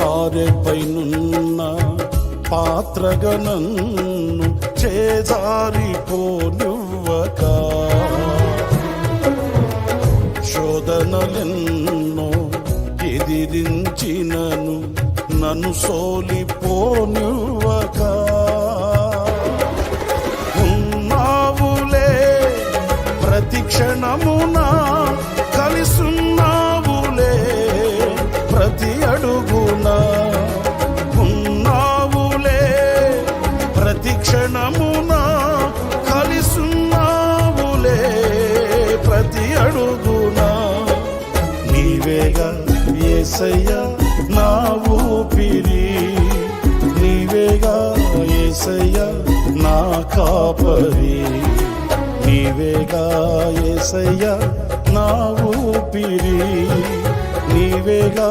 సారెపైనున్న పాత్రగా నన్ను చేజారిపోనివ్వక, శోధనలెన్నో ఎదిరించినను నన్ను సోలిపోనివ్వక, ఉన్నావులే ప్రతి క్షణమునా, కలిసున్నావులే ప్రతి అడుగునా, ఉన్నావులే ప్రతి క్షణమునా, కలిసున్నావులే ప్రతి అడుగునా. నీవేగా యేసయ్యా నా ఊపిరి, నీవేగా యేసయ్యా నా కాపరి, నీవేగా యేసయ్యా నా ఊపిరి, నీవేగా